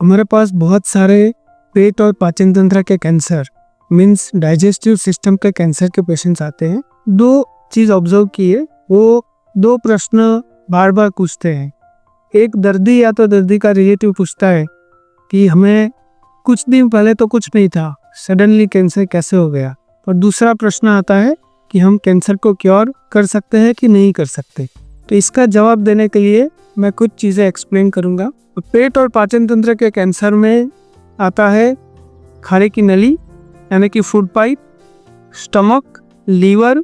हमारे पास बहुत सारे पेट और पाचन तंत्र के कैंसर मीन्स डाइजेस्टिव सिस्टम के कैंसर के पेशेंट्स आते हैं। दो चीज ऑब्जर्व किए, वो दो प्रश्न बार बार पूछते हैं। एक दर्दी या तो दर्दी का रिलेटिव पूछता है कि हमें कुछ दिन पहले तो कुछ नहीं था, सडनली कैंसर कैसे हो गया। और दूसरा प्रश्न आता है कि हम कैंसर को क्योर कर सकते हैं कि नहीं कर सकते। तो इसका जवाब देने के लिए मैं कुछ चीज़ें एक्सप्लेन करूंगा। पेट और पाचन तंत्र के कैंसर में आता है खाने की नली यानी कि food pipe, stomach, liver,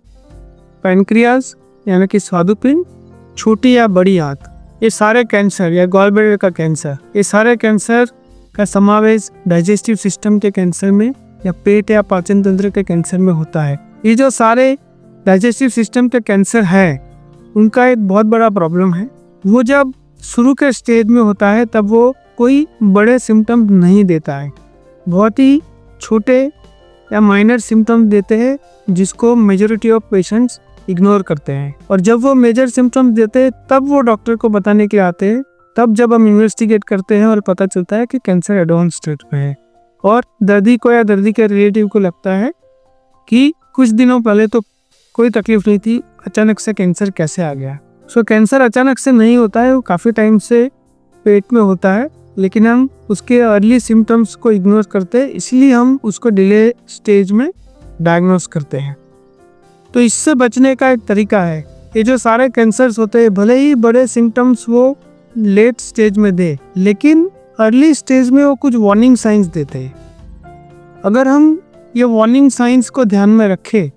pancreas यानी कि स्वादुपिंड, छोटी या बड़ी आंत, ये सारे कैंसर या गॉल ब्लैडर का कैंसर, ये सारे कैंसर का समावेश डाइजेस्टिव सिस्टम के कैंसर में या पेट या पाचन तंत्र के कैंसर में होता है। ये जो सारे डाइजेस्टिव सिस्टम के कैंसर है उनका एक बहुत बड़ा प्रॉब्लम है, वो जब शुरू के स्टेज में होता है तब वो कोई बड़े सिम्टम नहीं देता है, बहुत ही छोटे या माइनर सिम्टम देते हैं जिसको मेजॉरिटी ऑफ पेशेंट्स इग्नोर करते हैं। और जब वो मेजर सिम्टम देते हैं तब वो डॉक्टर को बताने के लिए आते हैं। तब जब हम इन्वेस्टिगेट करते हैं और पता चलता है कि कैंसर एडवांस स्टेज में है और दर्दी को या दर्दी के रिलेटिव को लगता है कि कुछ दिनों पहले तो कोई तकलीफ नहीं थी, अचानक से कैंसर कैसे आ गया। सो कैंसर अचानक से नहीं होता है, वो काफ़ी टाइम से पेट में होता है, लेकिन हम उसके अर्ली सिम्टम्स को इग्नोर करते हैं, इसलिए हम उसको डिले स्टेज में डायग्नोस करते हैं। तो इससे बचने का एक तरीका है, ये जो सारे कैंसर्स होते हैं भले ही बड़े सिम्टम्स वो लेट स्टेज में दे, लेकिन अर्ली स्टेज में वो कुछ वार्निंग साइंस देते हैं। अगर हम ये वार्निंग साइंस को ध्यान में रखें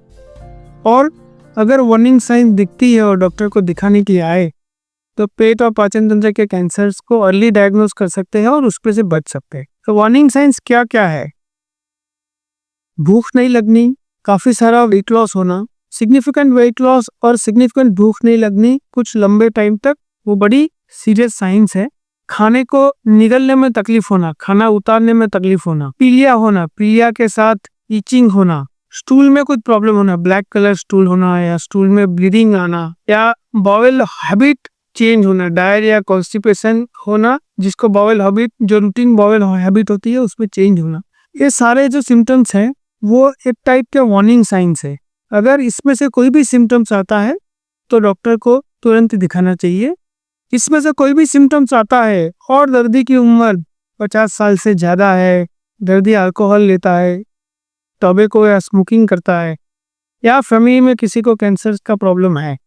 और अगर वार्निंग साइंस दिखती है और डॉक्टर को दिखाने के लिए आए तो पेट और पाचन तंत्र के कैंसर्स को अर्ली डायग्नोस कर सकते हैं और उसपे से बच सकते हैं। तो वार्निंग साइंस क्या क्या है? भूख नहीं लगनी, काफ़ी सारा वेट लॉस होना, सिग्निफिकेंट वेट लॉस और सिग्निफिकेंट भूख नहीं लगनी कुछ लंबे टाइम तक, वो बड़ी सीरियस साइंस है। खाने को निगलने में तकलीफ होना, खाना उतारने में तकलीफ होना, पीलिया होना, पीलिया के साथ ईचिंग होना, स्टूल में कुछ प्रॉब्लम होना, ब्लैक कलर स्टूल होना या स्टूल में ब्लीडिंग आना या बाउल हैबिट चेंज होना, डायरिया, कॉन्स्टिपेशन होना, जिसको बाउल हैबिट जो रूटीन बाउल हैबिट होती है उसमें चेंज होना, ये सारे जो सिम्टम्स हैं वो एक टाइप के वार्निंग साइंस है। अगर इसमें से कोई भी सिम्टम्स आता है तो डॉक्टर को तुरंत दिखाना चाहिए। इसमें से कोई भी सिम्टम्स आता है और दर्दी की उम्र 50 साल से ज़्यादा है, दर्दी अल्कोहल लेता है, टॉबैको या स्मोकिंग करता है, या फैमिली में किसी को कैंसर का प्रॉब्लम है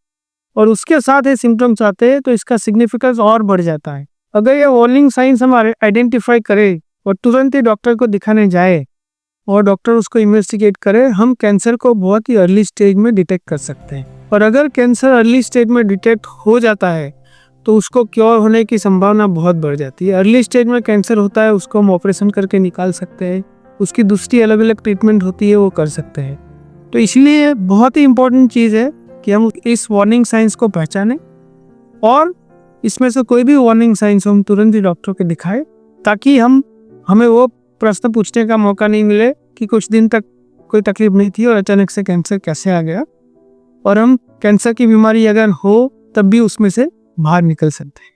और उसके साथ ये सिम्टम्स आते हैं तो इसका सिग्निफिकेंस और बढ़ जाता है। अगर ये वार्निंग साइंस हम आइडेंटिफाई करें और तुरंत ही डॉक्टर को दिखाने जाए और डॉक्टर उसको इन्वेस्टिगेट करे, हम कैंसर को बहुत ही अर्ली स्टेज में डिटेक्ट कर सकते हैं। और अगर कैंसर अर्ली स्टेज में डिटेक्ट हो जाता है तो उसको क्योर होने की संभावना बहुत बढ़ जाती है। अर्ली स्टेज में कैंसर होता है उसको हम ऑपरेशन करके निकाल सकते हैं, उसकी दूसरी अलग अलग ट्रीटमेंट होती है वो कर सकते हैं। तो इसलिए बहुत ही इम्पोर्टेंट चीज़ है कि हम इस वार्निंग साइंस को पहचानें और इसमें से कोई भी वार्निंग साइंस हम तुरंत ही डॉक्टर को दिखाएं, ताकि हमें वो प्रश्न पूछने का मौका नहीं मिले कि कुछ दिन तक कोई तकलीफ नहीं थी और अचानक से कैंसर कैसे आ गया, और हम कैंसर की बीमारी अगर हो तब भी उसमें से बाहर निकल सकते हैं।